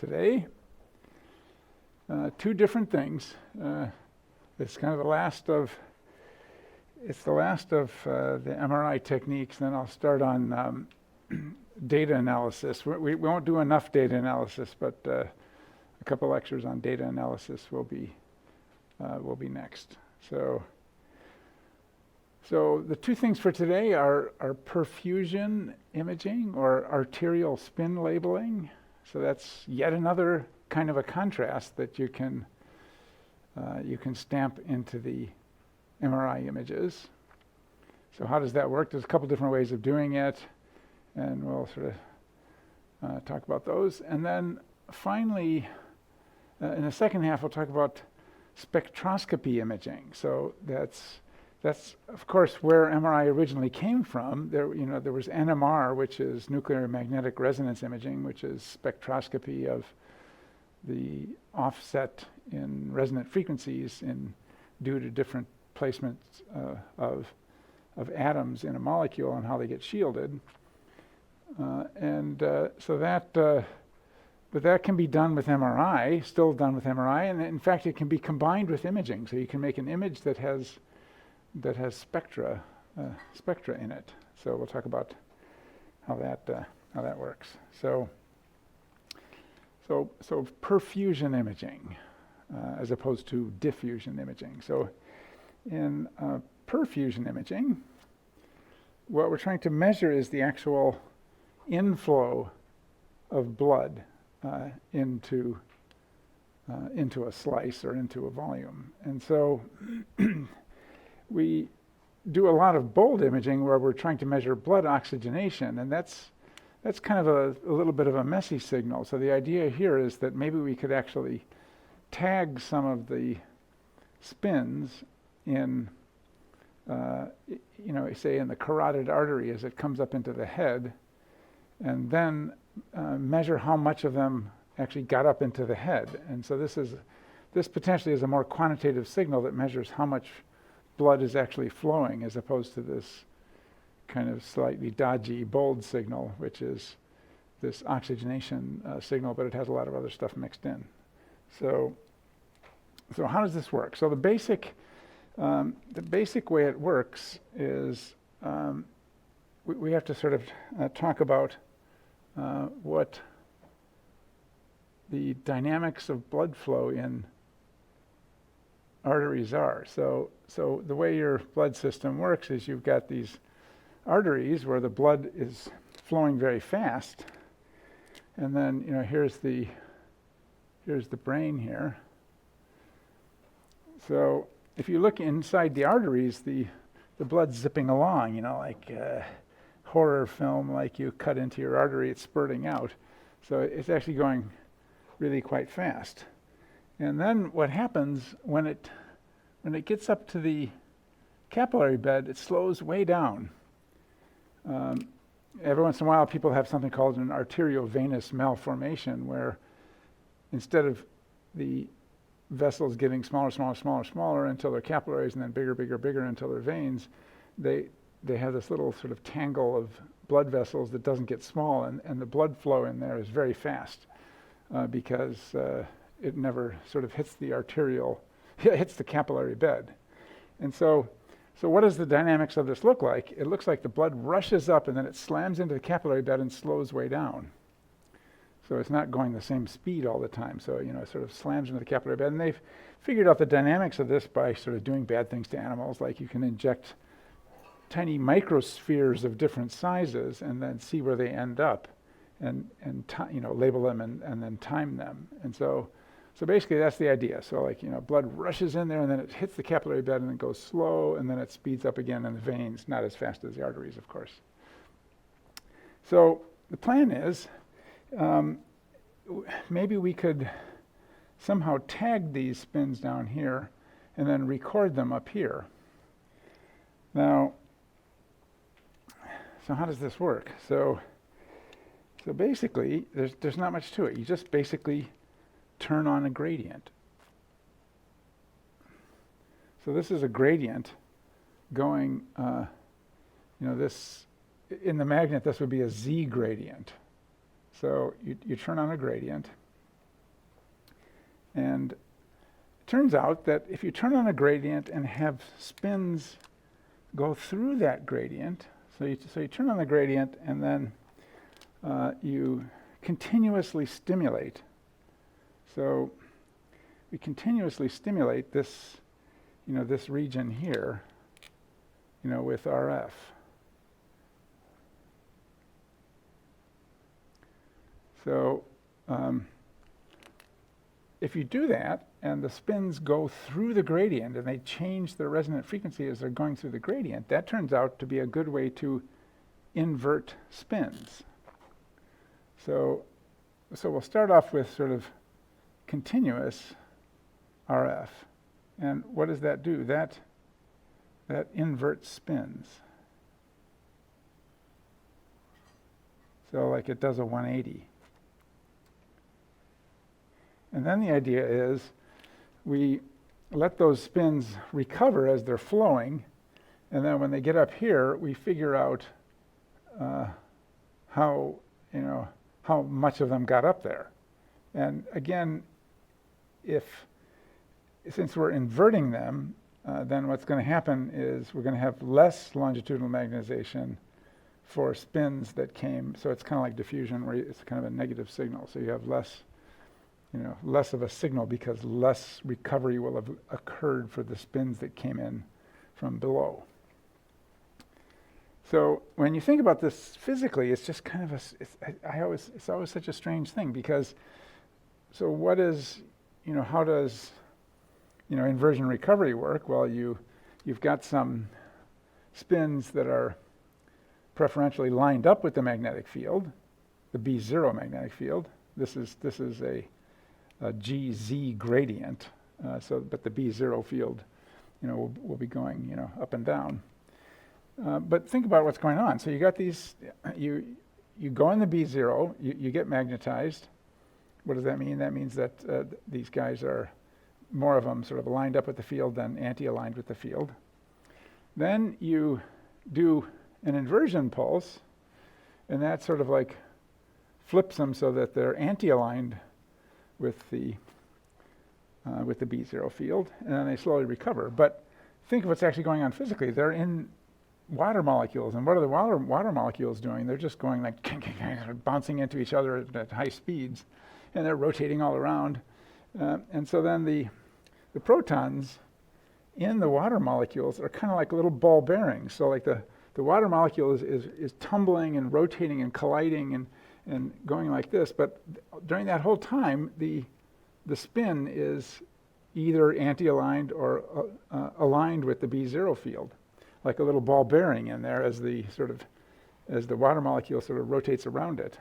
today. Two different things. It's kind of the last of the MRI techniques. Then I'll start on data analysis. We won't do enough data analysis, but a couple lectures on data analysis will be next. So the two things for today are perfusion imaging or arterial spin labeling. So that's yet another kind of a contrast that you can stamp into the MRI images. So how does that work? There's a couple different ways of doing it, and we'll sort of talk about those. And then finally, in the second half, we'll talk about spectroscopy imaging. So that's of course where MRI originally came from. There was NMR, which is nuclear magnetic resonance imaging, which is spectroscopy of the offset in resonant frequencies due to different placements of atoms in a molecule and how they get shielded. But that can be done with MRI, still done with MRI, and in fact it can be combined with imaging. So you can make an image that has spectra in it. So we'll talk about how that works. So perfusion imaging as opposed to diffusion imaging. So in perfusion imaging, what we're trying to measure is the actual inflow of blood into a slice or into a volume. And so we do a lot of bold imaging where we're trying to measure blood oxygenation, and that's kind of a little bit of a messy signal. So the idea here is that maybe we could actually tag some of the spins in, say in the carotid artery as it comes up into the head, and then measure how much of them actually got up into the head. And so this potentially is a more quantitative signal that measures how much blood is actually flowing, as opposed to this kind of slightly dodgy bold signal, which is this oxygenation signal, but it has a lot of other stuff mixed in. So how does this work? So the basic way it works is we have to sort of talk about what the dynamics of blood flow in arteries are. So the way your blood system works is you've got these arteries where the blood is flowing very fast, and then here's the brain here. So if you look inside the arteries, the blood's zipping along, like a horror film, like you cut into your artery, it's spurting out. So it's actually going really quite fast. And then what happens when it gets up to the capillary bed, it slows way down. Every once in a while, people have something called an arteriovenous malformation, where instead of the vessels getting smaller until they're capillaries, and then bigger until they're veins, they have this little sort of tangle of blood vessels that doesn't get small, and the blood flow in there is very fast because it never sort of hits the capillary bed. And so what does the dynamics of this look like? It looks like the blood rushes up and then it slams into the capillary bed and slows way down. So it's not going the same speed all the time. So, it sort of slams into the capillary bed. And they've figured out the dynamics of this by sort of doing bad things to animals, like you can inject tiny microspheres of different sizes and then see where they end up and label them and then time them. And so basically that's the idea. So blood rushes in there and then it hits the capillary bed and then goes slow, and then it speeds up again in the veins, not as fast as the arteries, of course. So the plan is maybe we could somehow tag these spins down here and then record them up here. Now, so how does this work? So basically, there's not much to it. You just basically turn on a gradient. So this is a gradient going, this, in the magnet, this would be a Z gradient. So you turn on a gradient, And it turns out that if you turn on a gradient and have spins go through that gradient, so you turn on the gradient and then you continuously stimulate. So we continuously stimulate this, this region here, with RF. So if you do that and the spins go through the gradient and they change their resonant frequency as they're going through the gradient, that turns out to be a good way to invert spins. So we'll start off with sort of continuous RF. And what does that do? That inverts spins. So like it does a 180. And then the idea is we let those spins recover as they're flowing, and then when they get up here, we figure out how much of them got up there. And again, since we're inverting them, then what's going to happen is we're going to have less longitudinal magnetization for spins that came. So it's kind of like diffusion, where it's kind of a negative signal. So you have less of a signal because less recovery will have occurred for the spins that came in from below. So when you think about this physically, it's just kind of it's always such a strange thing, because so what is, how does, inversion recovery work? Well, you've got some spins that are preferentially lined up with the magnetic field, the B0 magnetic field. This is a GZ gradient, but the B0 field, will be going, up and down. But think about what's going on. So you got these, you go in the B0, you get magnetized. What does that mean? That means that these guys are, more of them sort of lined up with the field than anti-aligned with the field. Then you do an inversion pulse, and that sort of like flips them so that they're anti-aligned with the B0 field, and then they slowly recover. But think of what's actually going on physically. They're in water molecules, and what are the water molecules doing? They're just going like bouncing into each other at high speeds, and they're rotating all around. And so then the protons in the water molecules are kind of like little ball bearings. So like the water molecule is tumbling and rotating and colliding and going like this, but during that whole time, the spin is either anti-aligned or aligned with the B0 field, like a little ball bearing in there as the water molecule sort of rotates around it.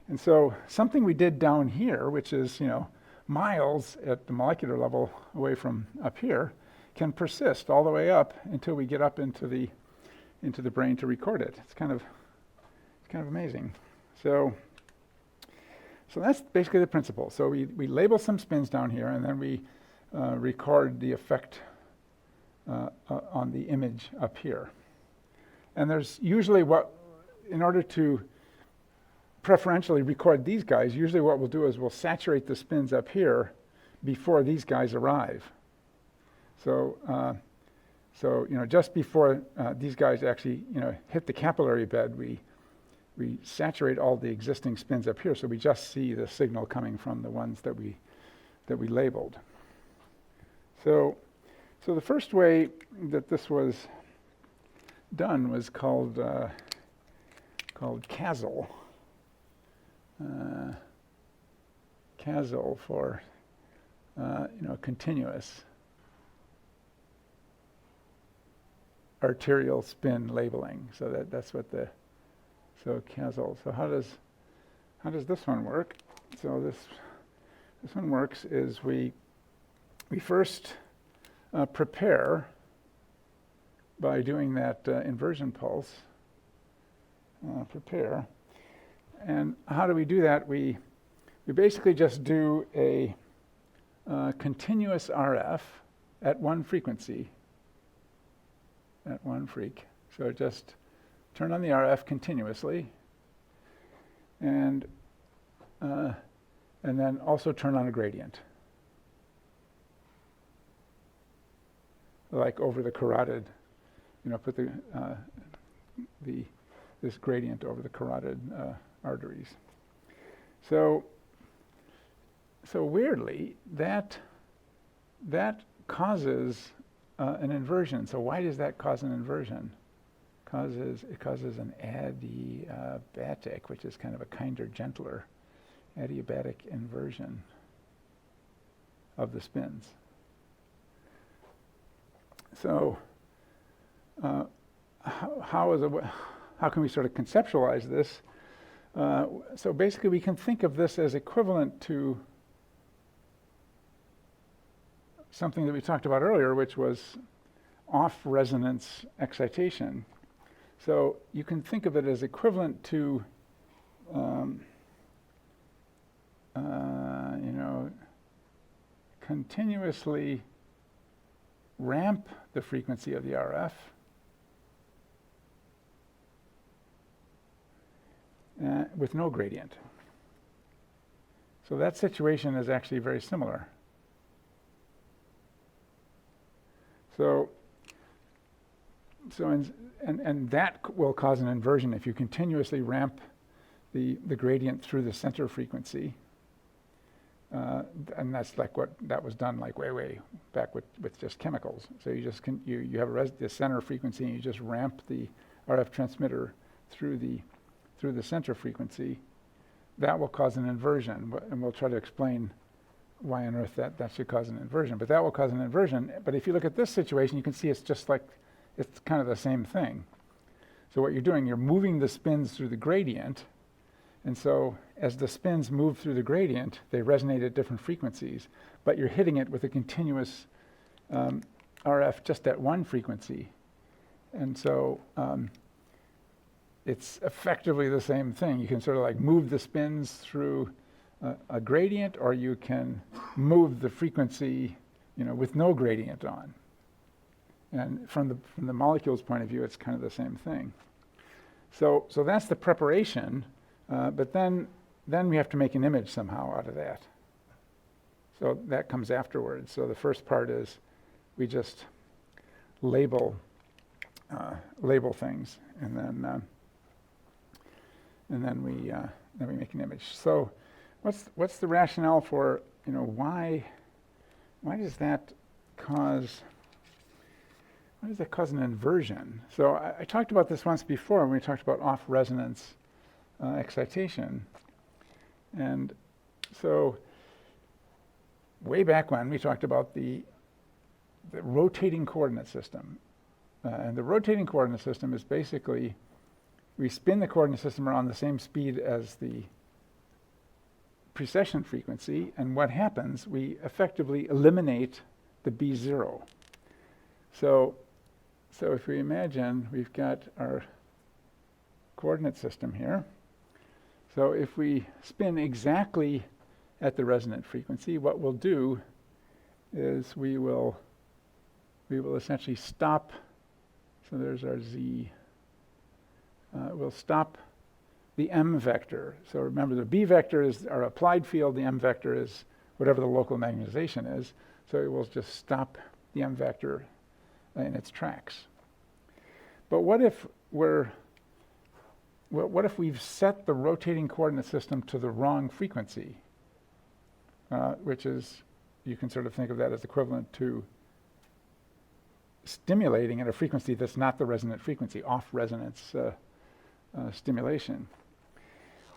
And so something we did down here, which is miles at the molecular level away from up here, can persist all the way up until we get up into the brain to record it. It's kind of amazing. So that's basically the principle. So we label some spins down here, and then we record the effect on the image up here. And there's usually in order to preferentially record these guys, usually what we'll do is we'll saturate the spins up here before these guys arrive. So just before these guys actually hit the capillary bed, we saturate all the existing spins up here, so we just see the signal coming from the ones that we labeled. So the first way that this was done was called CASL. CASL for continuous arterial spin labeling. So that's what so CASL. So how does this one work? So this one works is we first prepare by doing that inversion pulse. Prepare. And how do we do that? We basically just do a continuous RF at one frequency, at one freak. So just turn on the RF continuously, and then also turn on a gradient. like over the carotid, put this gradient over the carotid arteries. So weirdly, that causes an inversion. So why does that cause an inversion? It causes an adiabatic, which is kind of a kinder, gentler adiabatic inversion of the spins. So how can we sort of conceptualize this? So basically we can think of this as equivalent to something that we talked about earlier, which was off-resonance excitation. So you can think of it as equivalent to continuously ramp the frequency of the RF with no gradient. So that situation is actually very similar. And that will cause an inversion if you continuously ramp the gradient through the center frequency. And that's like what that was done like way back with just chemicals. So you just you have the center frequency and you just ramp the RF transmitter through the center frequency. That will cause an inversion, and we'll try to explain why on earth that should cause an inversion. But that will cause an inversion. But if you look at this situation, you can see it's just like, it's kind of the same thing. So what you're doing, you're moving the spins through the gradient. And so as the spins move through the gradient, they resonate at different frequencies. But you're hitting it with a continuous RF just at one frequency. And so it's effectively the same thing. You can sort of like move the spins through a gradient, or you can move the frequency, with no gradient on. And from the molecule's point of view, it's kind of the same thing. So that's the preparation, but then we have to make an image somehow out of that. So that comes afterwards. So the first part is we just label things, and then we make an image. So what's the rationale for, why does that cause an inversion? So I talked about this once before when we talked about off-resonance excitation. And so way back when, we talked about the rotating coordinate system. And the rotating coordinate system is basically, we spin the coordinate system around the same speed as the precession frequency, and what happens, we effectively eliminate the B0. So if we imagine we've got our coordinate system here. So if we spin exactly at the resonant frequency, what we'll do is we will essentially stop. So there's our Z. We'll stop the M vector. So remember, the B vector is our applied field, the M vector is whatever the local magnetization is. So it will just stop the M vector in its tracks. But what if we've set the rotating coordinate system to the wrong frequency, which is, you can sort of think of that as equivalent to stimulating at a frequency that's not the resonant frequency, off-resonance stimulation.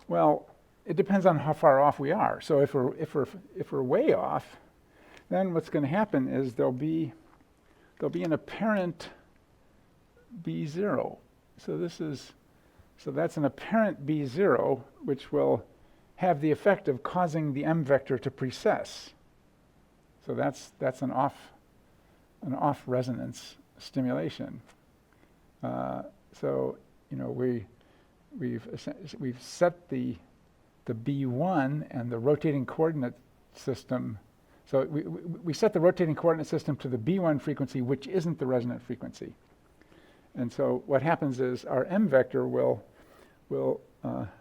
Well, it depends on how far off we are. So if we're way off, then what's going to happen is there'll be an apparent B0. So that's an apparent B0, which will have the effect of causing the M vector to precess. So that's an off-resonance stimulation. So we've set the B1 and the rotating coordinate system. So we set the rotating coordinate system to the B1 frequency, which isn't the resonant frequency. And so what happens is our M vector will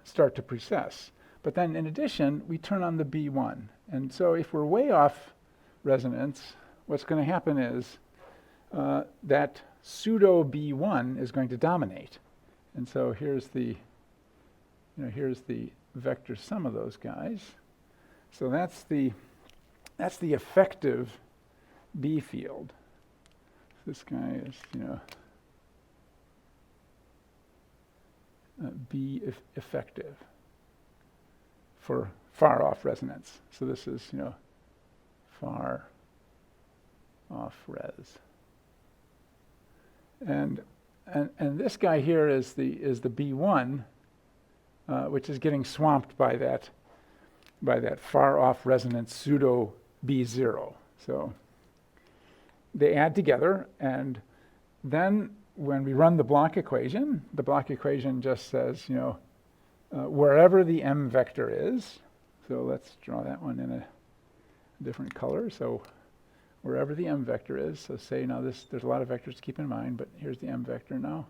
start to precess. But then in addition, we turn on the B1. And so if we're way off resonance, what's going to happen is that pseudo B1 is going to dominate. And so here's the vector sum of those guys. So that's the effective B field. This guy is, B effective for far off resonance. So this is, far off res. And this guy here is the B1, which is getting swamped by that far off resonance pseudo B0. So they add together, and then when we run the block equation just says, wherever the M vector is, so let's draw that one in a different color. So wherever the M vector is, so say now there's a lot of vectors to keep in mind, but here's the M vector now.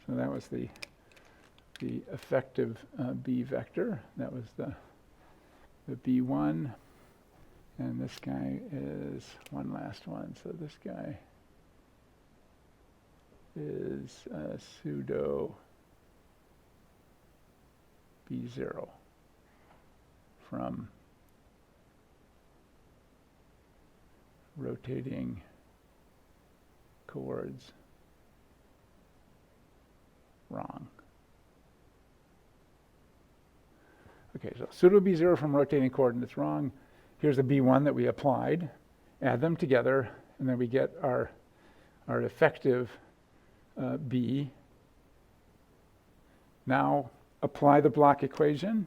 So that was the effective B vector. That was the B1. And this guy is one last one. So this guy is pseudo B0 from rotating chords wrong. Okay, so pseudo B0 from rotating coordinates wrong. Here's the B1 that we applied. Add them together, and then we get our effective B. Now apply the block equation,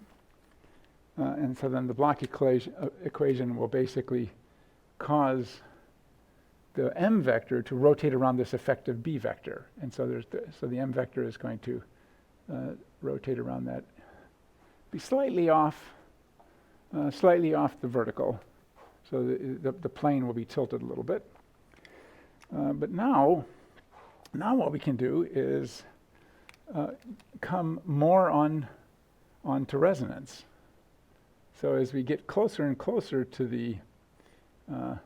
and so then the block equation will basically cause the M vector to rotate around this effective B vector, and so the M vector is going to rotate around that, be slightly off the vertical, so the plane will be tilted a little bit. But now what we can do is come more onto resonance. So as we get closer and closer to the, sorry,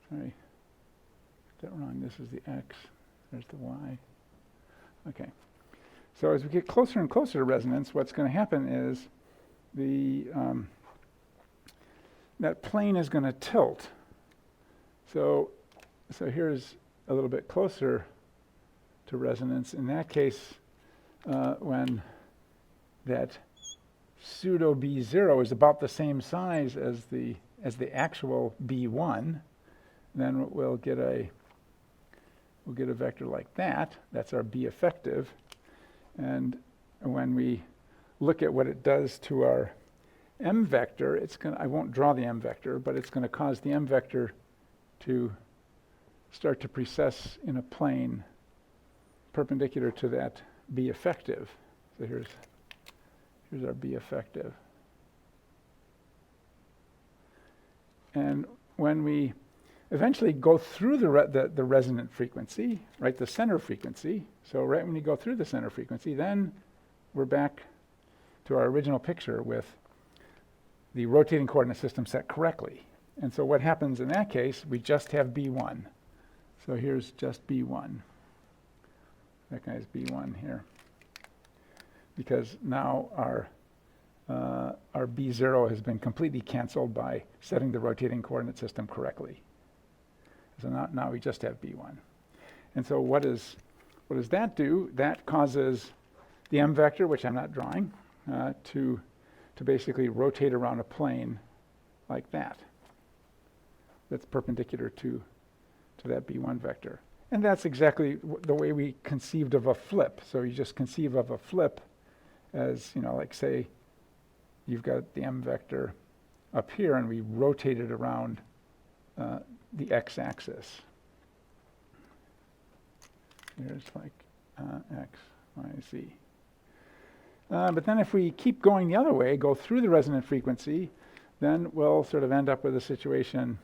got that wrong. This is the X. There's the Y. Okay. So as we get closer and closer to resonance, what's going to happen is that plane is going to tilt. So here's a little bit closer to resonance. In that case, when that pseudo B0 is about the same size as the actual B1, then we'll get a vector like that. That's our B effective. And when we look at what it does to our M vector, I won't draw the M vector, but it's going to cause the M vector to start to precess in a plane perpendicular to that B effective. So here's our B effective. And when we eventually go through the resonant frequency, right, the center frequency, so right when you go through the center frequency, then we're back to our original picture with the rotating coordinate system set correctly. And so what happens in that case, we just have B1. So here's just B1. That guy's B1 here. Because now our B0 has been completely canceled by setting the rotating coordinate system correctly. So now we just have B1. And so what does that do? That causes the M vector, which I'm not drawing, to basically rotate around a plane like that. That's perpendicular to that B1 vector. And that's exactly the way we conceived of a flip. So you just conceive of a flip as, like say you've got the M vector up here and we rotate it around the x-axis. Here's like x, y, z. But then if we keep going the other way, go through the resonant frequency, then we'll sort of end up with a situation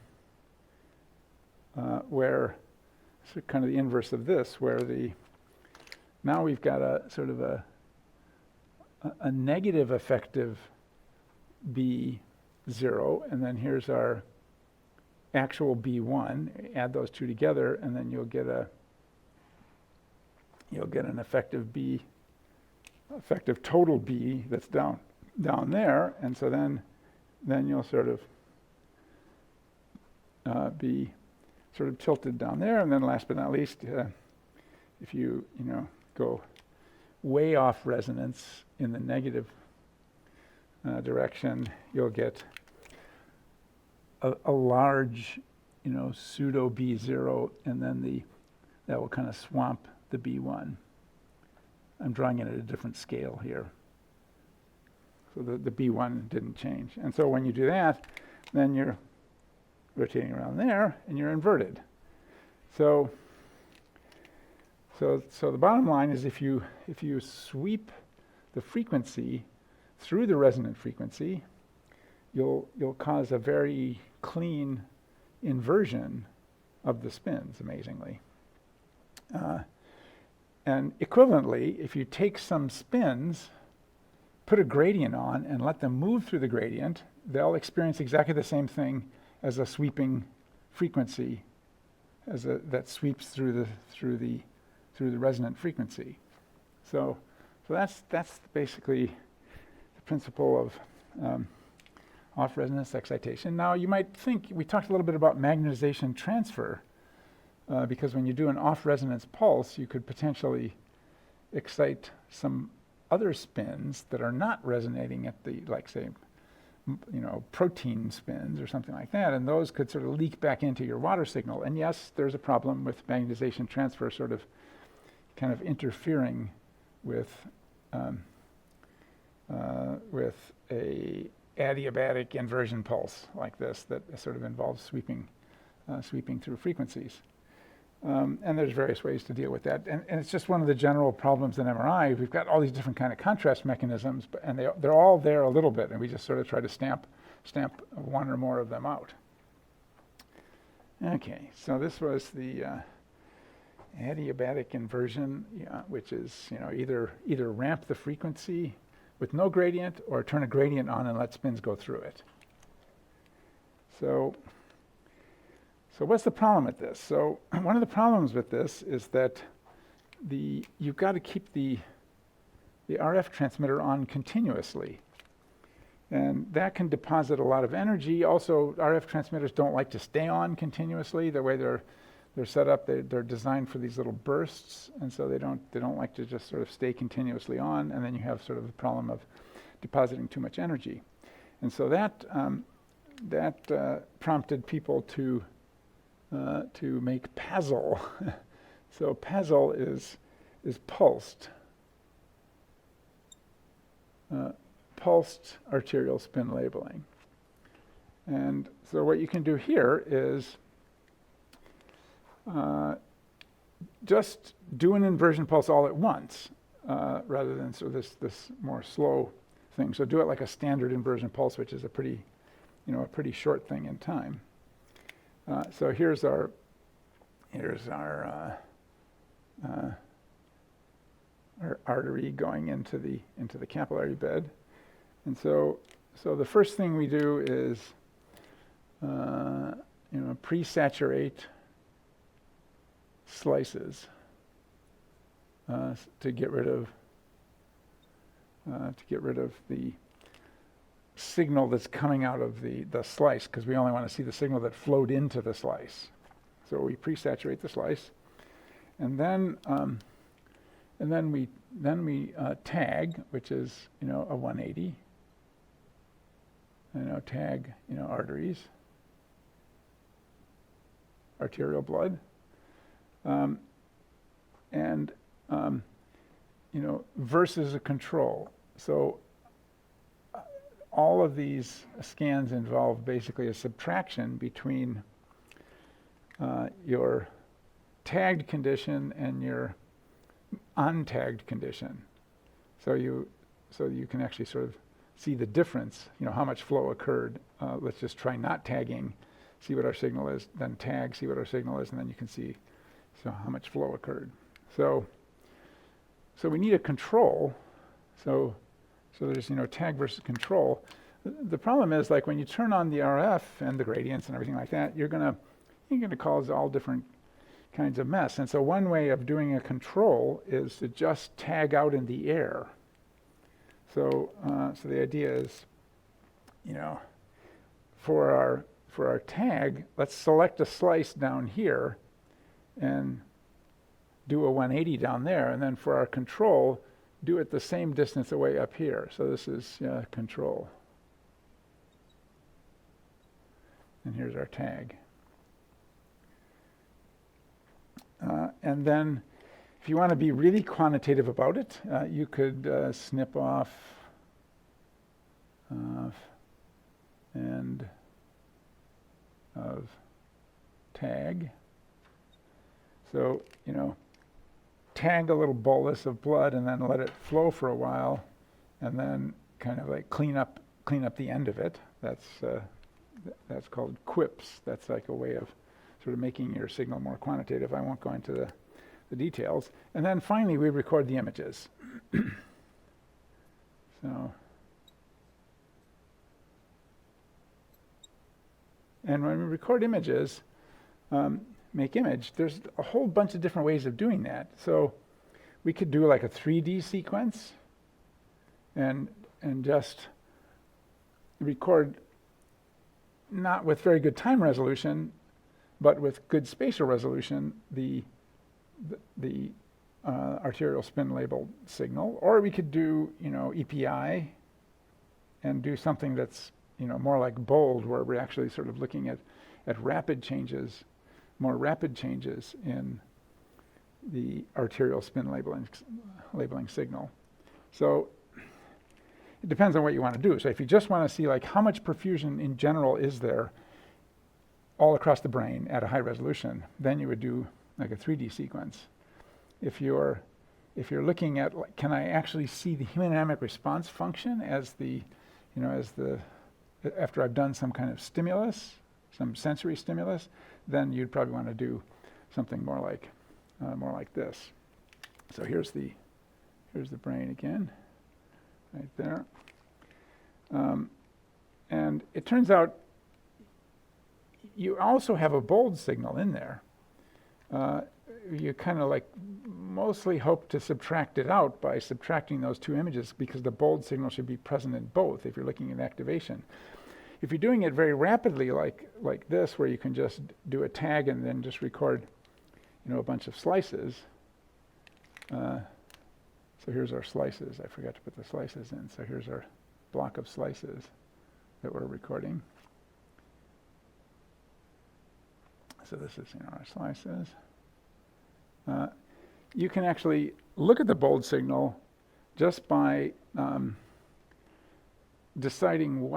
where it's kind of the inverse of this, where now we've got a sort of a negative effective B0, and then here's our actual B1, add those two together, and then you'll get an effective total B that's down there, and so then you'll sort of be sort of tilted down there, and then last but not least, if you go way off resonance in the negative direction, you'll get a large, pseudo B0, and then that will kind of swamp the B1. I'm drawing it at a different scale here. So the B1 didn't change. And so when you do that, then you're rotating around there, and you're inverted. So the bottom line is if you sweep the frequency through the resonant frequency, you'll cause a very clean inversion of the spins, amazingly. And equivalently, if you take some spins, put a gradient on, and let them move through the gradient, they'll experience exactly the same thing as a sweeping frequency, that sweeps through the resonant frequency. So that's basically the principle of off-resonance excitation. Now you might think, we talked a little bit about magnetization transfer, because when you do an off-resonance pulse, you could potentially excite some other spins that are not resonating at the, like say, protein spins or something like that, and those could sort of leak back into your water signal. And yes, there's a problem with magnetization transfer sort of kind of interfering with a adiabatic inversion pulse like this that sort of involves sweeping through frequencies. And there's various ways to deal with that. And it's just one of the general problems in MRI. We've got all these different kind of contrast mechanisms, and they're all there a little bit, and we just sort of try to stamp one or more of them out. Okay, so this was the adiabatic inversion, which is either ramp the frequency with no gradient or turn a gradient on and let spins go through it. So what's the problem with this? So one of the problems with this is that you've got to keep the RF transmitter on continuously. And that can deposit a lot of energy. Also, RF transmitters don't like to stay on continuously. The way they're set up, they're designed for these little bursts, and so they don't like to just sort of stay continuously on, and then you have sort of the problem of depositing too much energy. And so that prompted people to make PASL. So PASL is pulsed arterial spin labeling. And so what you can do here is just do an inversion pulse all at once, rather than sort of this more slow thing. So do it like a standard inversion pulse, which is a pretty short thing in time. So here's our artery going into the capillary bed, and so the first thing we do is pre-saturate slices to get rid of the signal that's coming out of the slice, because we only want to see the signal that flowed into the slice. So we pre-saturate the slice, and then we tag, which is a 180. Tag arteries, arterial blood, and versus a control. So all of these scans involve basically a subtraction between your tagged condition and your untagged condition. So you can actually sort of see the difference, how much flow occurred. Let's just try not tagging, see what our signal is, then tag, see what our signal is, and then you can see how much flow occurred. So we need a control. So there's tag versus control. The problem is, like when you turn on the RF and the gradients and everything like that, you're gonna cause all different kinds of mess. And so one way of doing a control is to just tag out in the air. So so the idea is, for our tag, let's select a slice down here and do a 180 down there, and then for our control, do it the same distance away up here. So this is control. And here's our tag. And then if you want to be really quantitative about it, you could snip off end of tag. So, tag a little bolus of blood and then let it flow for a while, and then kind of like clean up the end of it. That's called quips. That's like a way of sort of making your signal more quantitative. I won't go into the details. And then finally, we record the images. And when we record images, make image, there's a whole bunch of different ways of doing that. So we could do like a 3D sequence and just record, not with very good time resolution, but with good spatial resolution, the arterial spin label signal. Or we could do, EPI and do something that's, more like bold, where we're actually sort of looking at rapid changes, more rapid changes in the arterial spin labeling signal. So it depends on what you want to do. So if you just want to see like how much perfusion in general is there all across the brain at a high resolution, then you would do like a 3D sequence. If you're looking at, like, can I actually see the hemodynamic response function as after I've done some kind of stimulus, some sensory stimulus, then you'd probably want to do something more like this. So here's the brain again, right there. And it turns out you also have a bold signal in there. You kind of like mostly hope to subtract it out by subtracting those two images, because the bold signal should be present in both if you're looking at activation. If you're doing it very rapidly like this, where you can just do a tag and then just record a bunch of slices. So here's our slices. I forgot to put the slices in. So here's our block of slices that we're recording. So this is our slices. You can actually look at the bold signal just by deciding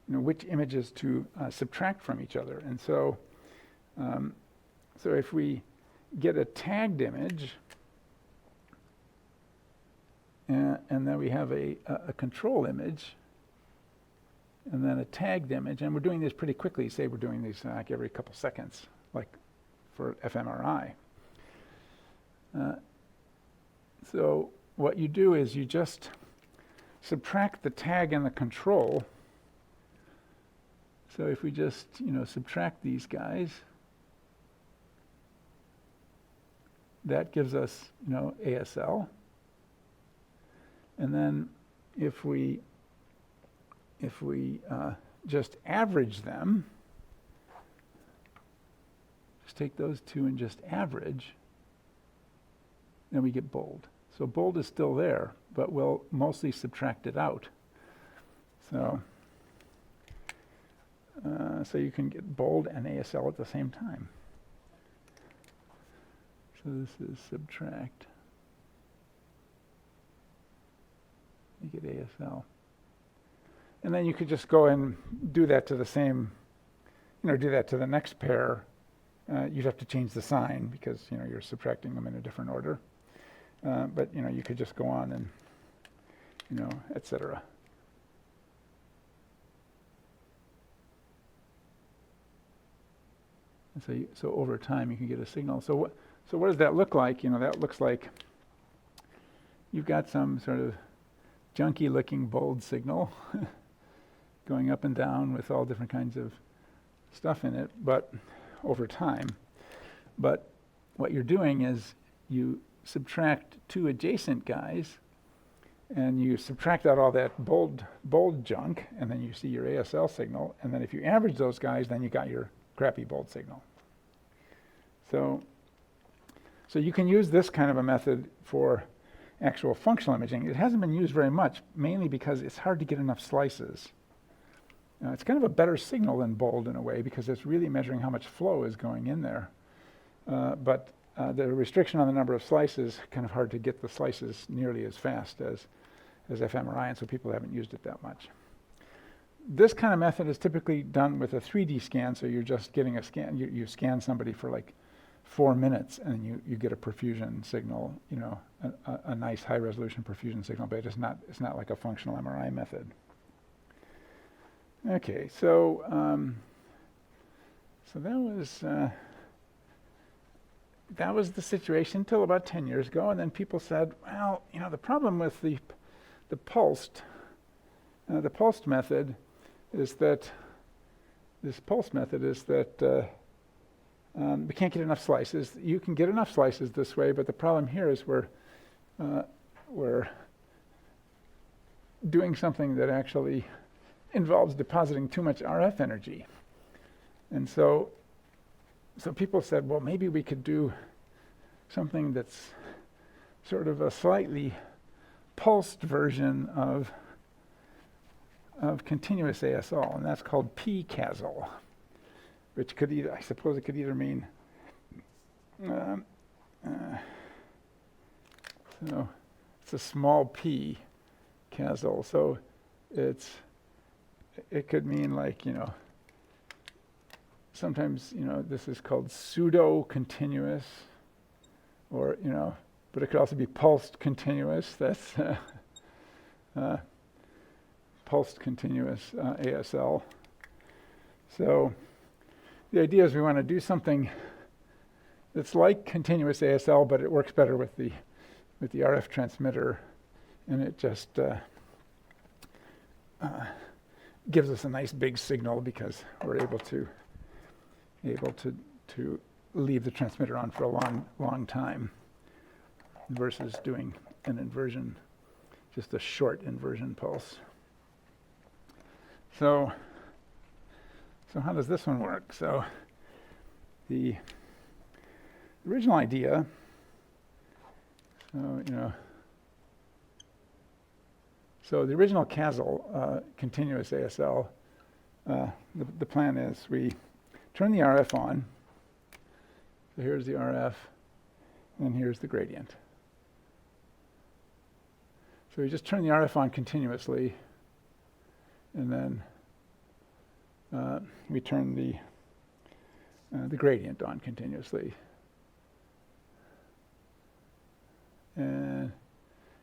which images to subtract from each other. And so, so if we get a tagged image, and then we have a control image, and then a tagged image, and we're doing this pretty quickly. Say we're doing these like every couple seconds, like for fMRI. So what you do is you just subtract the tag and the control. So if we just subtract these guys, that gives us ASL. And then if we just average them, just take those two and just average, then we get bold. So bold is still there, but we'll mostly subtract it out. So so you can get bold and ASL at the same time. So this is subtract. You get ASL. And then you could just go and do that to the same, do that to the next pair. You'd have to change the sign because, you're subtracting them in a different order. But, you could just go on and, et cetera. And so over time you can get a signal. So what does that look like? That looks like you've got some sort of junky looking bold signal going up and down with all different kinds of stuff in it, but over time. But what you're doing is you subtract two adjacent guys, and you subtract out all that bold junk, and then you see your ASL signal, and then if you average those guys, then you got your crappy bold signal. So you can use this kind of a method for actual functional imaging. It hasn't been used very much, mainly because it's hard to get enough slices. It's kind of a better signal than bold in a way, because it's really measuring how much flow is going in there. But the restriction on the number of slices, kind of hard to get the slices nearly as fast as fMRI, and so people haven't used it that much. This kind of method is typically done with a 3D scan, so you're just getting a scan. You scan somebody for like 4 minutes, and you get a perfusion signal, a nice high-resolution perfusion signal, but it's not like a functional MRI method. Okay, so that was the situation until about 10 years ago, and then people said, well, the problem with the pulsed method is that we can't get enough slices. You can get enough slices this way, but the problem here is we're doing something that actually involves depositing too much RF energy. And so people said, well, maybe we could do something that's sort of a slightly pulsed version of continuous ASL, and that's called pCASL, which could either, I suppose it could either mean, so it's a small p CASL, so it could mean like, sometimes, this is called pseudo-continuous, or, but it could also be pulsed continuous. That's pulsed continuous ASL. So the idea is we want to do something that's like continuous ASL, but it works better with the RF transmitter, and it just gives us a nice big signal because we're able to leave the transmitter on for a long time versus doing an inversion, just a short inversion pulse. So how does this one work? So the original idea, so the original CASL, continuous ASL, the plan is we turn the RF on. So here's the RF, and here's the gradient. So we just turn the RF on continuously, and then we turn the gradient on continuously. And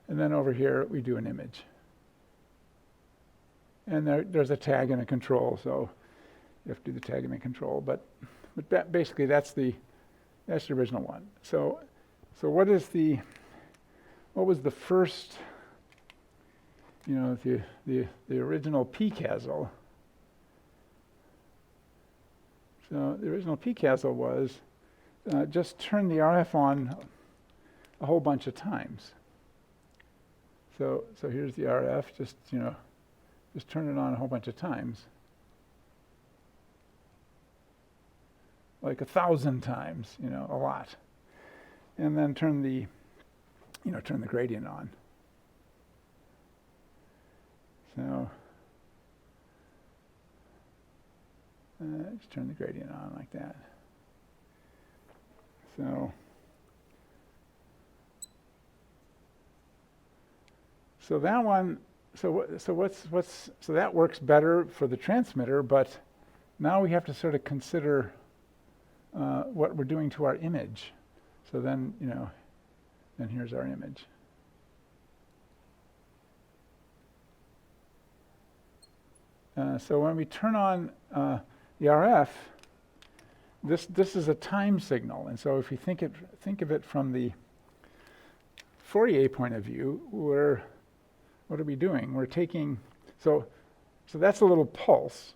then over here we do an image. And there's a tag and a control, so you have to do the tag and the control. But basically that's the original one. So what was the first, the original pCASL? So the original pCASL was just turn the RF on a whole bunch of times. So here's the RF, just turn it on a whole bunch of times. Like 1,000 times, a lot. And then turn the gradient on. So just turn the gradient on like that. So that one, so that works better for the transmitter, but now we have to sort of consider what we're doing to our image. So then, then here's our image. So when we turn on the RF, this is a time signal, and so if you think of it from the Fourier point of view, what are we doing? We're taking, so so that's a little pulse,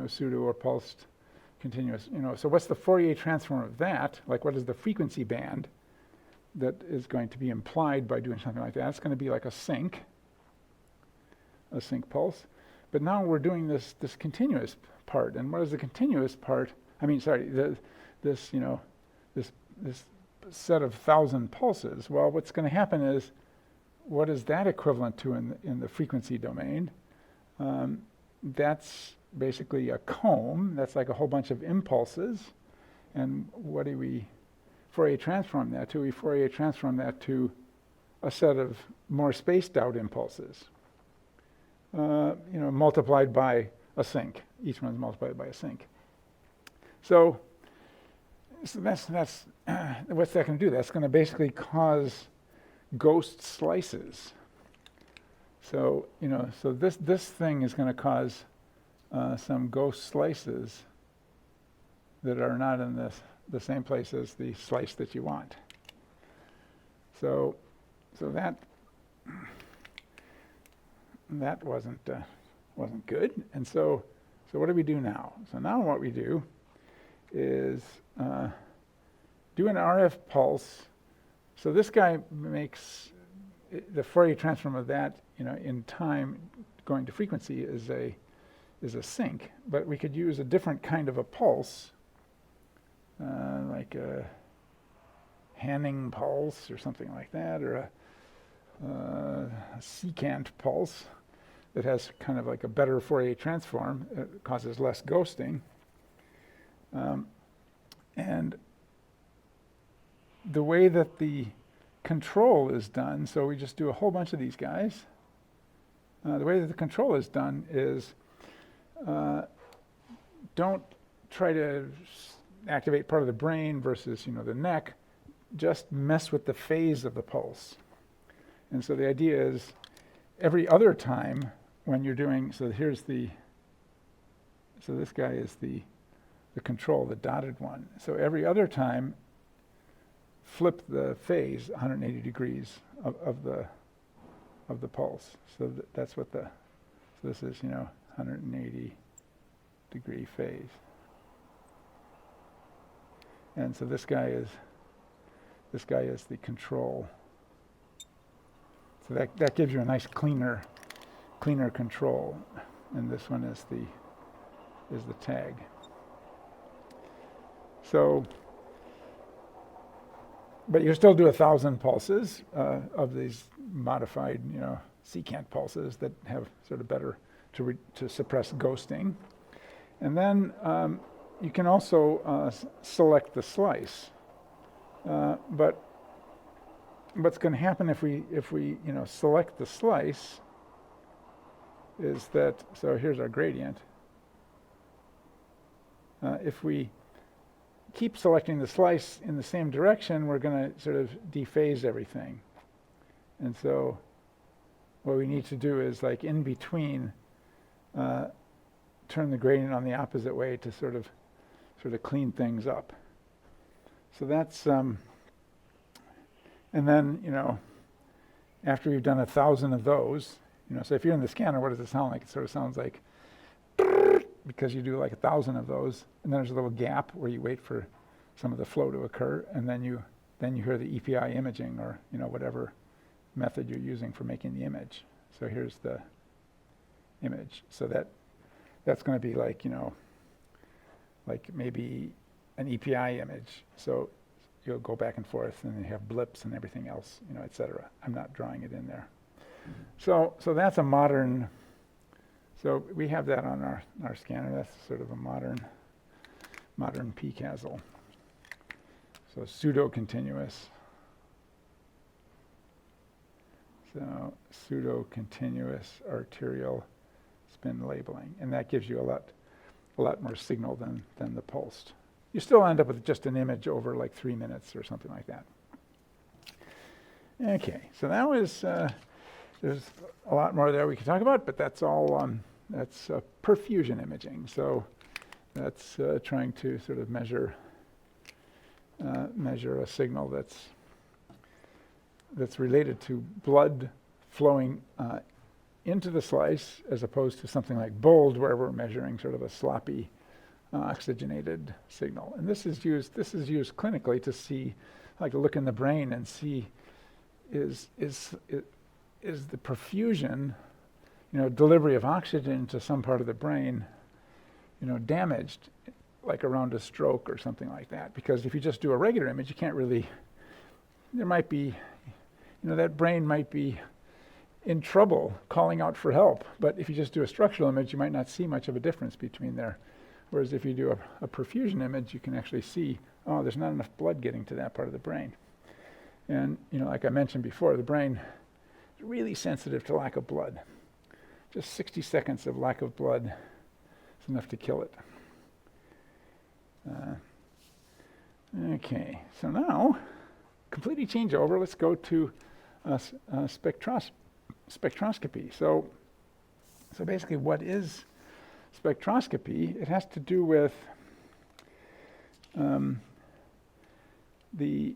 pseudo or pulsed continuous. So what's the Fourier transform of that? Like, what is the frequency band that is going to be implied by doing something like that? It's going to be like a sync pulse. But now we're doing this continuous part. And what is the continuous part? I mean, sorry, this set of 1,000 pulses. Well, what's going to happen is, what is that equivalent to in the frequency domain? That's basically a comb. That's like a whole bunch of impulses. And what do we Fourier transform that to? We Fourier transform that to a set of more spaced out impulses, multiplied by a sync. Each one's multiplied by a sync. So that's what's that going to do? That's going to basically cause ghost slices. So so this thing is going to cause some ghost slices that are not in the same place as the slice that you want. So that wasn't good. And so what do we do now? So now what we do is do an RF pulse. So this guy makes the Fourier transform of that, in time going to frequency is a sync, but we could use a different kind of a pulse, like a Hanning pulse or something like that, or a secant pulse that has kind of like a better Fourier transform. It causes less ghosting. And the way that the control is done, so we just do a whole bunch of these guys. The way that the control is done is don't try to activate part of the brain versus the neck. Just mess with the phase of the pulse. And so the idea is every other time when you're doing, so this guy is the control, the dotted one. So every other time, flip the phase 180 degrees of the pulse. So that's what so this is 180 degree phase. And so this guy is the control. So that gives you a nice cleaner control. And this one is the tag. So, but you still do 1,000 pulses of these modified, secant pulses that have sort of better to suppress ghosting. And then you can also select the slice. But what's going to happen if we select the slice is that, so here's our gradient. If we keep selecting the slice in the same direction, we're going to sort of dephase everything. And so what we need to do is, like, in between, turn the gradient on the opposite way to sort of clean things up. So that's, and then, after we've done 1,000 of those, so if you're in the scanner, what does it sound like? It sort of sounds like, because you do like 1,000 of those, and then there's a little gap where you wait for some of the flow to occur, and then you hear the EPI imaging, or whatever method you're using for making the image. So here's the image. So that's going to be like like maybe an EPI image. So you'll go back and forth, and you have blips and everything else, et cetera. I'm not drawing it in there. So that's a modern. So we have that on our scanner. That's sort of a modern pCASL. So pseudo-continuous. So pseudo-continuous arterial spin labeling, and that gives you a lot more signal than the pulsed. You still end up with just an image over like 3 minutes or something like that. Okay, so that was. There's a lot more there we could talk about, but that's all. That's perfusion imaging. So that's trying to sort of measure a signal that's related to blood flowing into the slice, as opposed to something like bold, where we're measuring sort of a sloppy oxygenated signal. And this is used clinically to see, like, look in the brain and see is the perfusion, delivery of oxygen to some part of the brain, damaged, like around a stroke or something like that. Because if you just do a regular image, you can't really, there might be, that brain might be in trouble calling out for help. But if you just do a structural image, you might not see much of a difference between there. Whereas if you do a perfusion image, you can actually see, oh, there's not enough blood getting to that part of the brain. And, like I mentioned before, the brain is really sensitive to lack of blood. Just 60 seconds of lack of blood is enough to kill it. Okay, so now, completely change over. Let's go to spectroscopy. So basically, what is spectroscopy? It has to do with the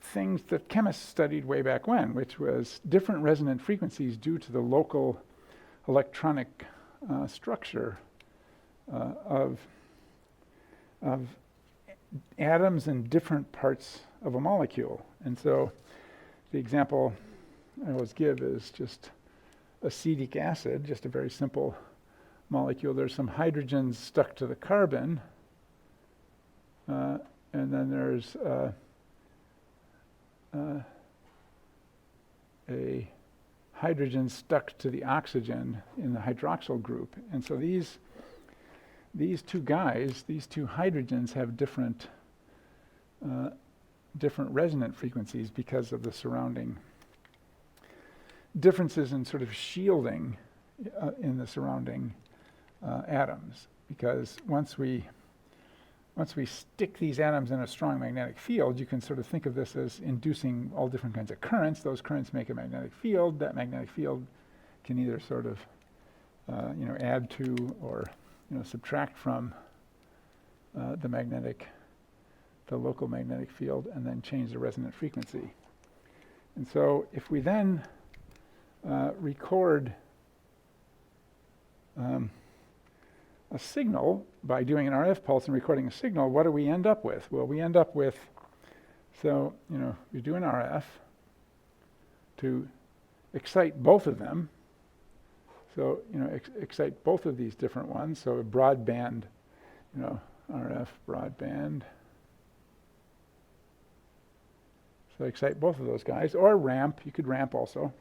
things that chemists studied way back when, which was different resonant frequencies due to the local electronic structure of atoms in different parts of a molecule. And so the example I always give is just acetic acid, just a very simple molecule. There's some hydrogens stuck to the carbon, and then there's a hydrogen stuck to the oxygen in the hydroxyl group. And so these two guys, these two hydrogens, have different resonant frequencies because of the surrounding differences in sort of shielding in the surrounding atoms. Because once we stick these atoms in a strong magnetic field, you can sort of think of this as inducing all different kinds of currents. Those currents make a magnetic field. That magnetic field can either sort of add to or subtract from the local magnetic field, and then change the resonant frequency. And so if we then record a signal by doing an RF pulse and recording a signal, what do we end up with? Well, we end up with, we do an RF to excite both of them. So, excite both of these different ones. So a broadband, RF broadband. So excite both of those guys, or ramp. You could ramp also.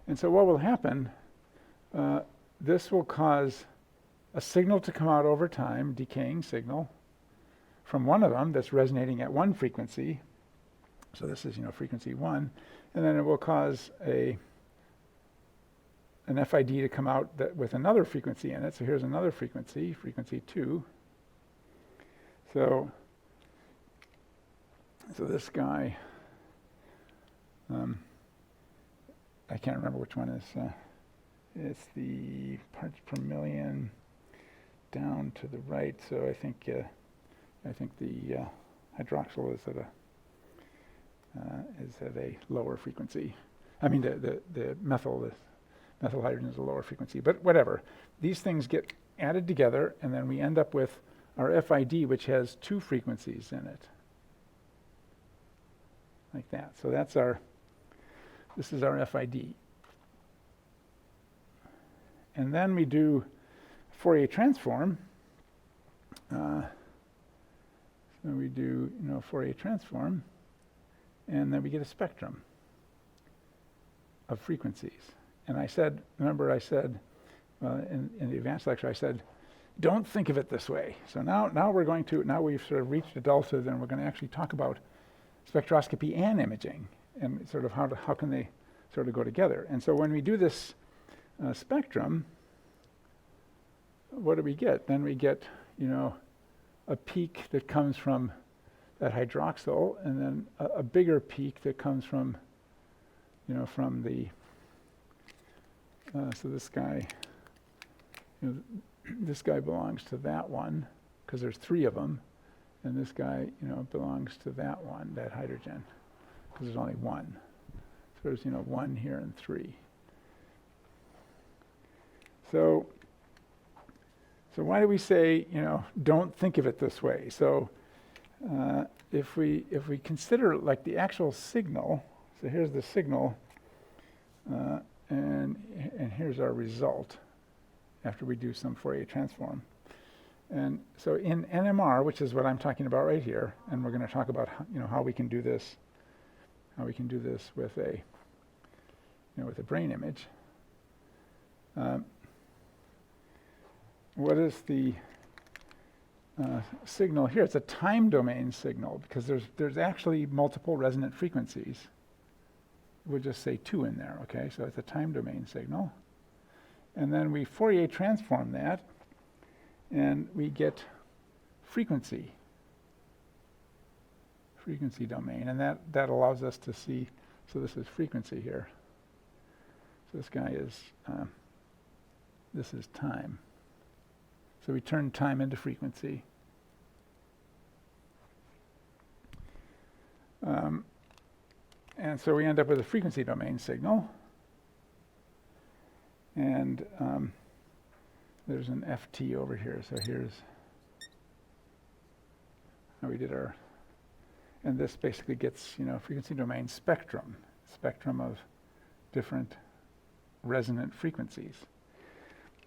And so what will happen, this will cause a signal to come out over time, decaying signal, from one of them that's resonating at one frequency. So this is, frequency 1. And then it will cause an FID to come out with another frequency in it. So here's another frequency, frequency 2. So this guy, I can't remember which one is. It's the parts per million down to the right. So I think the hydroxyl is at a lower frequency. I mean the methyl hydrogen is a lower frequency. But whatever, these things get added together, and then we end up with our FID, which has two frequencies in it, like that. So this is our FID. And then we do Fourier transform. So we do, Fourier transform, and then we get a spectrum of frequencies. And I said, remember I said in the advanced lecture, I said, don't think of it this way. So now we've sort of reached adulthood, and we're going to actually talk about spectroscopy and imaging, and sort of how can they sort of go together. And so when we do this spectrum, what do we get? Then we get, a peak that comes from that hydroxyl, and then a bigger peak that comes from, from the, so this guy, this guy belongs to that one, because there's three of them, and this guy, belongs to that one, that hydrogen, because there's only one. So there's, 1 here and 3. So why do we say, don't think of it this way? So if we consider like the actual signal, so here's the signal, and here's our result after we do some Fourier transform. And so in NMR, which is what I'm talking about right here, and we're going to talk about how we can do this, with a with a brain image. What is the signal here? It's a time domain signal because there's actually multiple resonant frequencies. We'll just say 2 in there, okay? So it's a time domain signal. And then we Fourier transform that, and we get frequency domain, and that allows us to see, so this is frequency here. So this guy is, this is time. So we turn time into frequency. And so we end up with a frequency domain signal. And there's an FT over here. So here's how we did our, and this basically gets, frequency domain spectrum of different resonant frequencies.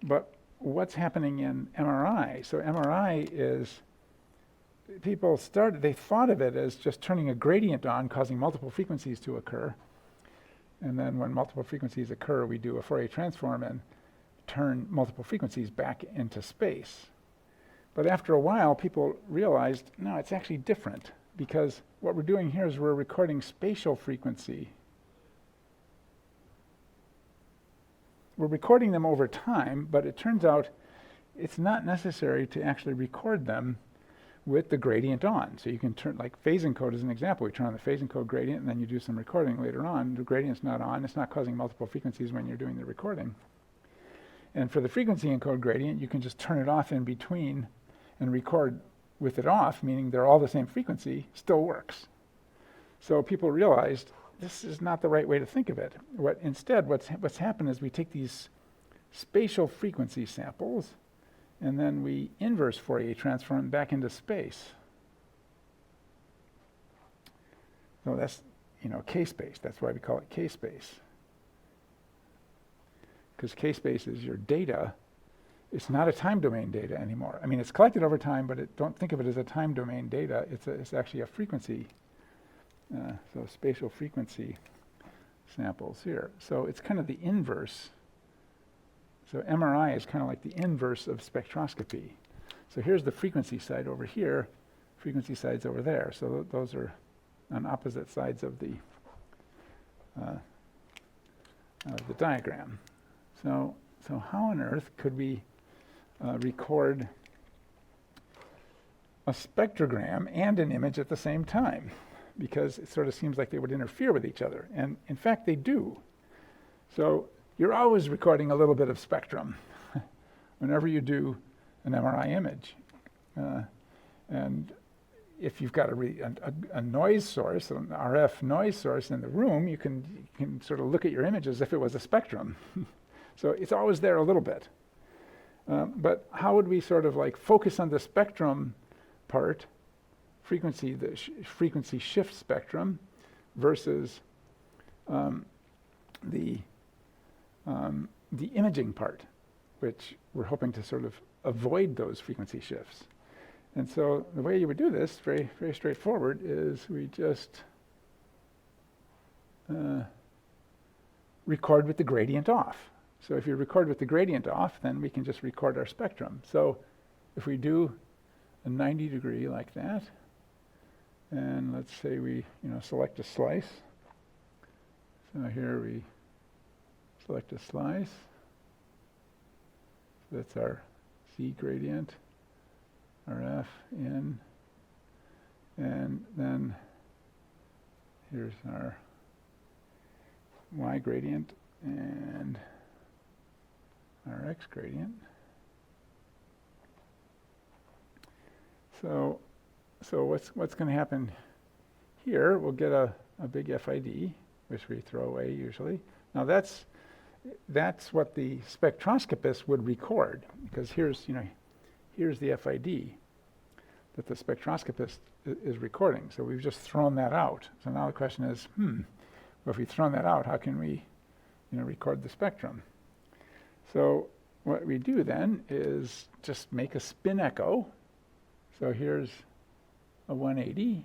But what's happening in MRI? So MRI is, they thought of it as just turning a gradient on, causing multiple frequencies to occur. And then when multiple frequencies occur, we do a Fourier transform and turn multiple frequencies back into space. But after a while, people realized, no, it's actually different, because what we're doing here is we're recording spatial frequency. We're recording them over time, but it turns out it's not necessary to actually record them with the gradient on. So you can turn, like phase encode is an example. We turn on the phase encode gradient, and then you do some recording later on. The gradient's not on. It's not causing multiple frequencies when you're doing the recording. And for the frequency encode gradient, you can just turn it off in between and record with it off, meaning they're all the same frequency, still works. So people realized this is not the right way to think of it. Instead, what's happened is we take these spatial frequency samples, and then we inverse Fourier transform back into space. So that's, K-space. That's why we call it K-space. Because K-space is your data. It's not a time domain data anymore. I mean, it's collected over time, but don't think of it as a time domain data. It's actually a frequency. So spatial frequency samples here. So it's kind of the inverse. So MRI is kind of like the inverse of spectroscopy. So here's the frequency side over here, frequency side's over there. So those are on opposite sides of the diagram. So how on earth could we record a spectrogram and an image at the same time? Because it sort of seems like they would interfere with each other. And in fact, they do. So you're always recording a little bit of spectrum whenever you do an MRI image. And if you've got a noise source, an RF noise source in the room, you can sort of look at your image as if it was a spectrum. So it's always there a little bit. But how would we sort of like focus on the spectrum part, frequency, the frequency shift spectrum, versus the imaging part, which we're hoping to sort of avoid those frequency shifts. And so the way you would do this, very, very straightforward, is we just record with the gradient off. So if you record with the gradient off, then we can just record our spectrum. So if we do a 90 degree like that, and let's say we select a slice. So here we select a slice. So that's our Z gradient, our F in, and then here's our Y gradient and our X gradient. So what's going to happen here? We'll get a big FID, which we throw away usually. Now that's what the spectroscopist would record, because here's the FID that the spectroscopist is recording. So we've just thrown that out. So now the question is, well, if we've thrown that out, how can we record the spectrum? So what we do then is just make a spin echo. So here's a 180.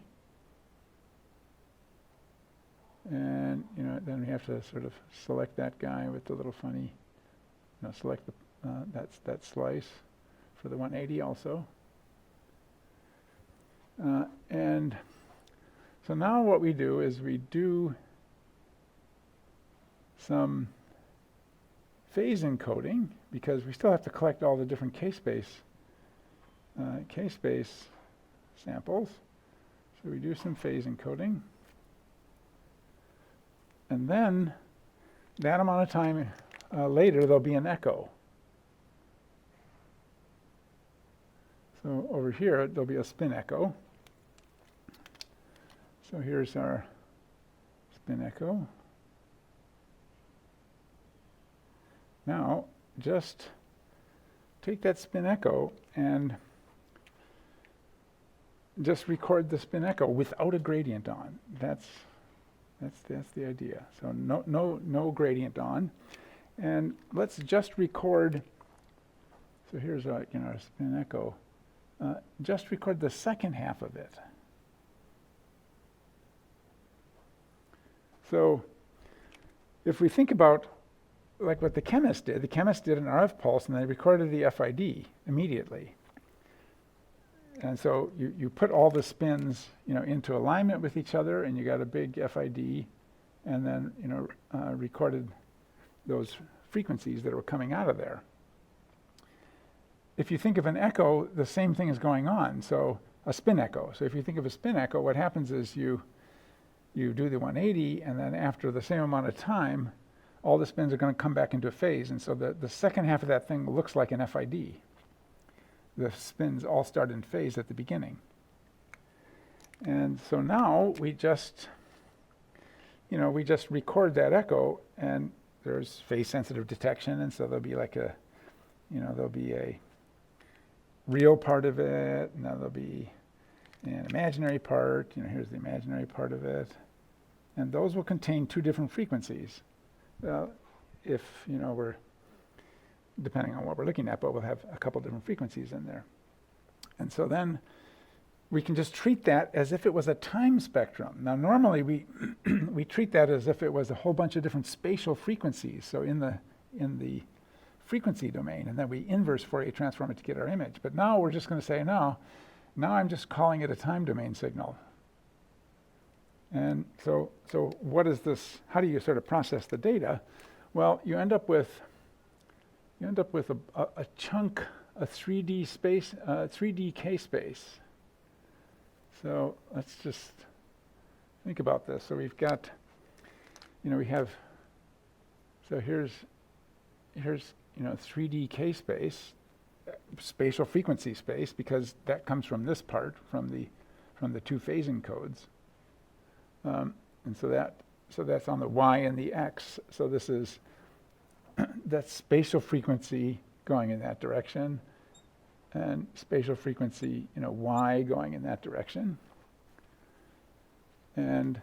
And then we have to sort of select that guy with the little funny, select the that slice for the 180 also. And so now what we do is we do some phase encoding, because we still have to collect all the different K-space samples. So we do some phase encoding. And then that amount of time later, there'll be an echo. So over here, there'll be a spin echo. So here's our spin echo. Now, just take that spin echo and just record the spin echo without a gradient on. That's the idea. So no gradient on, and let's just record. So here's our spin echo. Just record the second half of it. So if we think about like what the chemist did an RF pulse and they recorded the FID immediately. And so you put all the spins into alignment with each other, and you got a big FID, and then recorded those frequencies that were coming out of there. If you think of an echo, the same thing is going on. So a spin echo. So if you think of a spin echo, what happens is you do the 180, and then after the same amount of time, all the spins are going to come back into a phase. And so the second half of that thing looks like an FID. The spins all start in phase at the beginning. And so now we just record that echo, and there's phase sensitive detection, and so there'll be like there'll be a real part of it, and then there'll be an imaginary part. Here's the imaginary part of it. And those will contain two different frequencies. If we're depending on what we're looking at, but we'll have a couple different frequencies in there. And so then we can just treat that as if it was a time spectrum. Now normally we treat that as if it was a whole bunch of different spatial frequencies, so in the frequency domain, and then we inverse Fourier transform it to get our image. But now we're just going to say, now I'm just calling it a time domain signal. And so what is this? How do you sort of process the data? Well, you end up with a chunk, a 3D space, 3D K-space. So let's just think about this. So we've got, so here's 3D K-space, spatial frequency space, because that comes from this part, from the two phase encodes. And so that's on the Y and the X. So this is that's spatial frequency going in that direction, and spatial frequency, Y going in that direction. And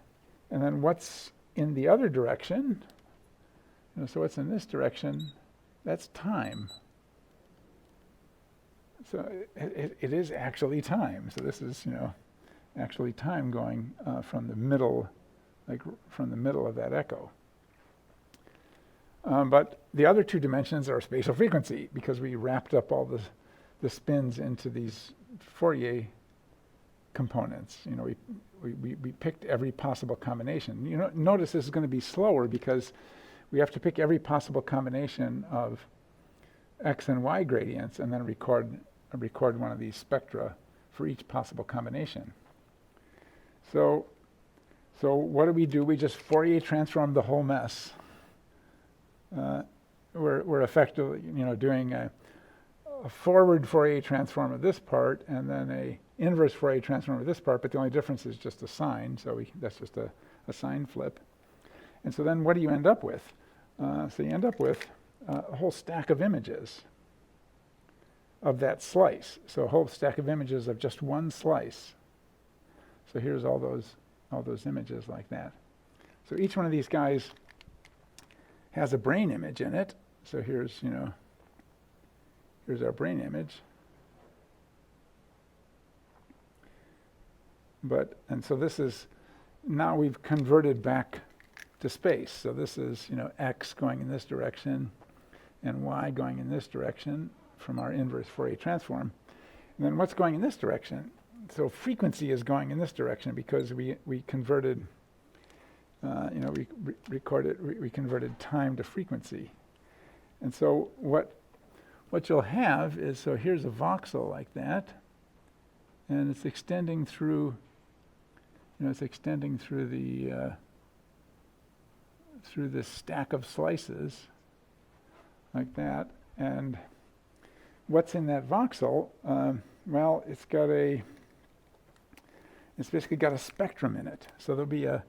then what's in the other direction? So what's in this direction? That's time. So it is actually time. So this is, actually time going from the middle, from the middle of that echo. But the other two dimensions are spatial frequency, because we wrapped up all the spins into these Fourier components. We picked every possible combination. Notice this is going to be slower because we have to pick every possible combination of X and Y gradients and then record one of these spectra for each possible combination. So what do? We just Fourier transform the whole mess. We're effectively, doing a forward Fourier transform of this part and then a inverse Fourier transform of this part, but the only difference is just a sign, so that's just a sign flip. And so then what do you end up with? So you end up with a whole stack of images of that slice. So a whole stack of images of just one slice. So here's all those images like that. So each one of these guys has a brain image in it. So here's our brain image. And so this is, now we've converted back to space. So this is, x going in this direction and y going in this direction from our inverse Fourier transform. And then what's going in this direction? So frequency is going in this direction because we converted, we converted time to frequency. And so what you'll have is, so here's a voxel like that, and it's extending through, through this stack of slices like that. And what's in that voxel? Well, it's basically got a spectrum in it. So there'll be a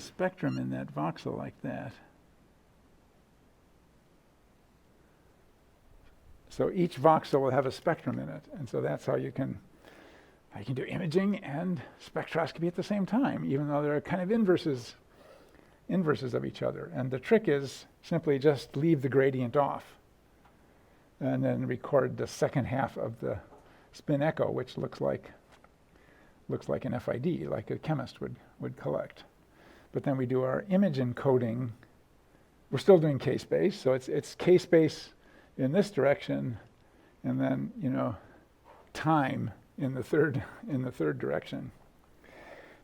spectrum in that voxel like that. So each voxel will have a spectrum in it, and so that's how you can do imaging and spectroscopy at the same time, even though they're kind of inverses of each other. And the trick is simply just leave the gradient off, and then record the second half of the spin echo, which looks like an FID, like a chemist would collect. But then we do our image encoding. We're still doing K-space, so it's K-space in this direction, and then time in the third direction.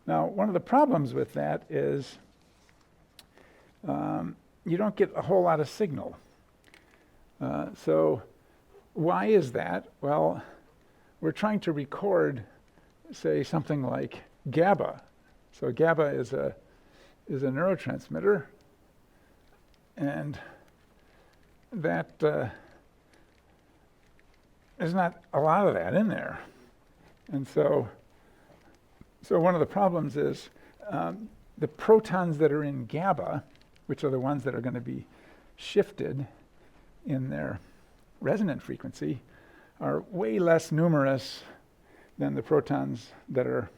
Now, one of the problems with that is you don't get a whole lot of signal. So why is that? Well, we're trying to record, say, something like GABA. So GABA is a neurotransmitter, and that there's not a lot of that in there. And so one of the problems is the protons that are in GABA, which are the ones that are going to be shifted in their resonant frequency, are way less numerous than the protons that are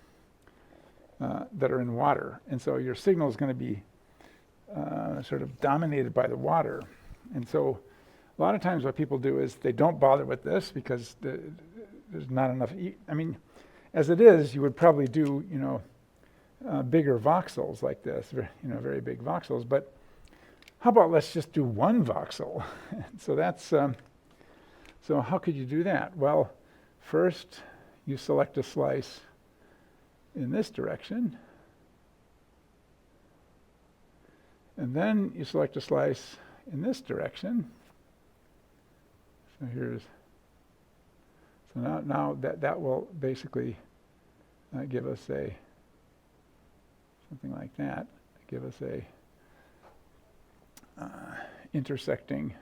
in water. And so your signal is going to be sort of dominated by the water. And so a lot of times what people do is they don't bother with this because there's not enough. I mean, as it is, you would probably do bigger voxels like this, very big voxels. But how about let's just do one voxel? So that's so how could you do that? Well, first you select a slice in this direction, and then you select a slice in this direction. So now that will basically give us something like that. Give us a intersecting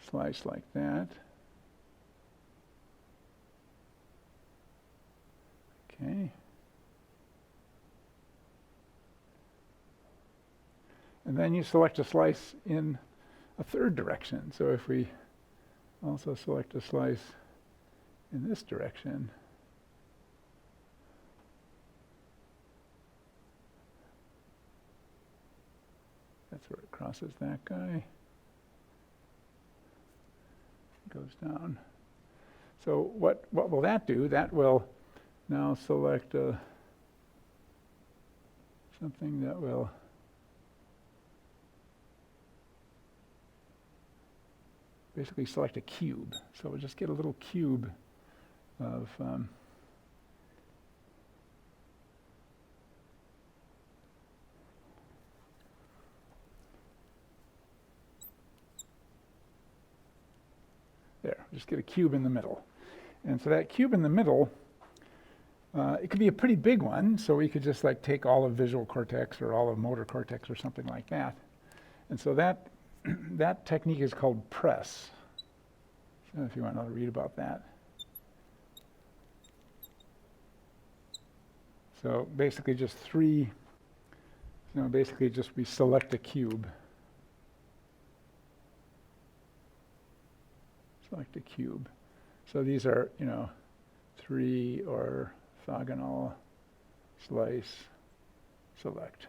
slice like that. Okay. And then you select a slice in a third direction. So if we also select a slice in this direction, that's where it crosses that guy, goes down. So what will that do? That will now select something that will basically select a cube. So we'll just get a little cube of there, just get a cube in the middle. And so that cube in the middle, it could be a pretty big one, so we could just like take all of visual cortex or all of motor cortex or something like that. And so that that technique is called press. So if you want to read about that. So basically just we select a cube select a cube. So these are, 3 orthogonal slice select.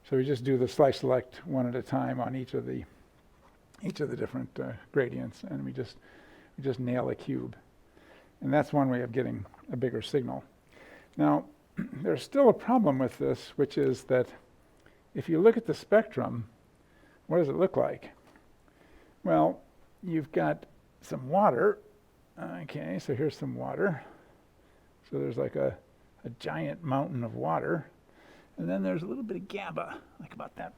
So we just do the slice select one at a time on each of the different gradients, and we just nail a cube. And that's one way of getting a bigger signal. Now, there's still a problem with this, which is that if you look at the spectrum, what does it look like? Well, you've got some water. Okay, so here's some water. So there's like a giant mountain of water. And then there's a little bit of GABA, like about that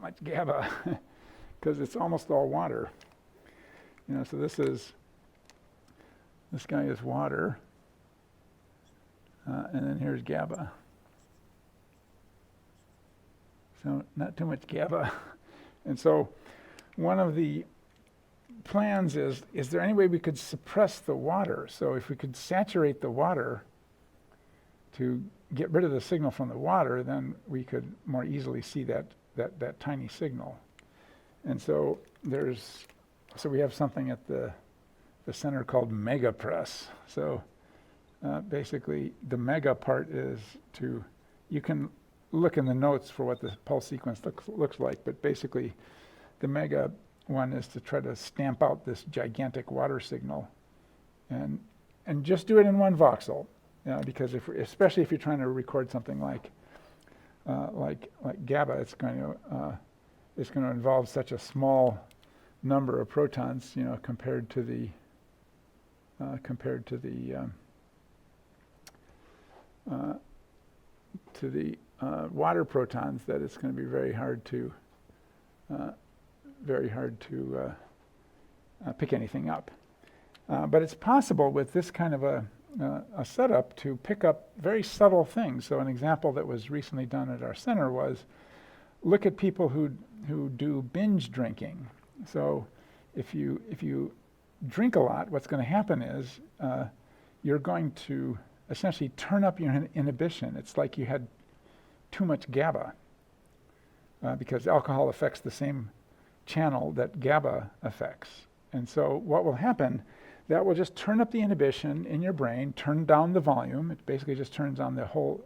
much GABA, because it's almost all water. So this guy is water. And then here's GABA. So not too much GABA. And so one of the plans is there any way we could suppress the water? So if we could saturate the water to get rid of the signal from the water, then we could more easily see that tiny signal. And so we have something at the center called megapress. So basically the mega part is you can look in the notes for what the pulse sequence looks like, but basically the mega one is to try to stamp out this gigantic water signal and just do it in one voxel, because especially if you're trying to record something like GABA, it's going to involve such a small number of protons, compared to the water protons, that it's going to be very hard to pick anything up. But it's possible with this kind of a setup to pick up very subtle things. So an example that was recently done at our center was look at people who do binge drinking. So if you drink a lot, what's going to happen is you're going to essentially turn up your inhibition. It's like you had too much GABA, because alcohol affects the same channel that GABA affects. And so what will happen, that will just turn up the inhibition in your brain, turn down the volume. It basically just turns on the whole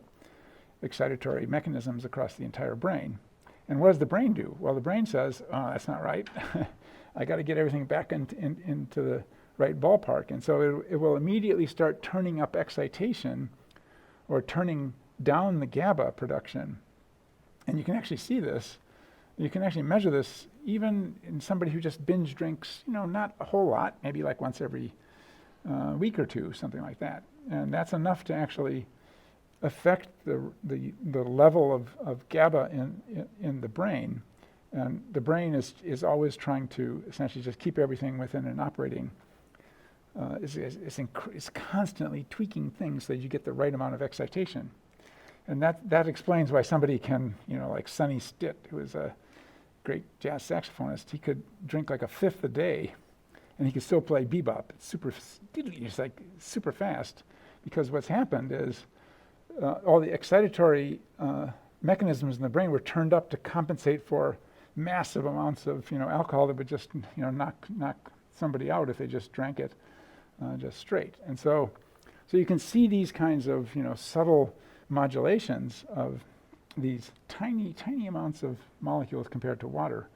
excitatory mechanisms across the entire brain. And what does the brain do? Well, the brain says, oh, that's not right. I got to get everything back into the right ballpark. And so it will immediately start turning up excitation or turning down the GABA production. And you can actually see this. You can actually measure this even in somebody who just binge drinks, not a whole lot, maybe like once every week or two, something like that. And that's enough to actually affect the level of GABA in the brain. And the brain is always trying to essentially just keep everything within an operating, it's constantly tweaking things so that you get the right amount of excitation. And that explains why somebody can, like Sonny Stitt, who is a great jazz saxophonist, he could drink like a fifth a day and he could still play bebop. It's like super fast, because what's happened is all the excitatory mechanisms in the brain were turned up to compensate for massive amounts of alcohol that would just knock somebody out if they just drank it just straight. And so you can see these kinds of subtle modulations of these tiny amounts of molecules compared to water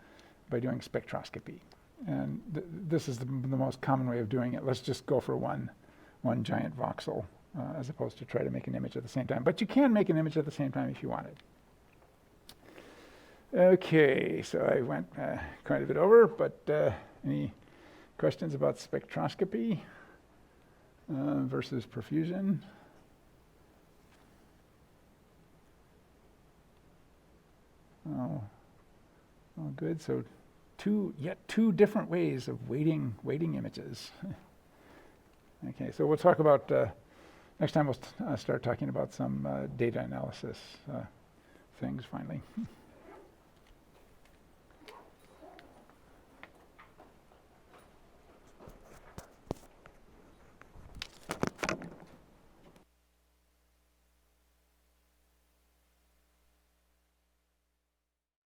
by doing spectroscopy. And this is the most common way of doing it. Let's just go for one giant voxel as opposed to try to make an image at the same time. But you can make an image at the same time if you wanted. Okay, so I went quite a bit over, but any questions about spectroscopy versus perfusion? Oh, good. So two different ways of weighting images. Okay, so we'll talk about, next time we'll start talking about some data analysis things finally.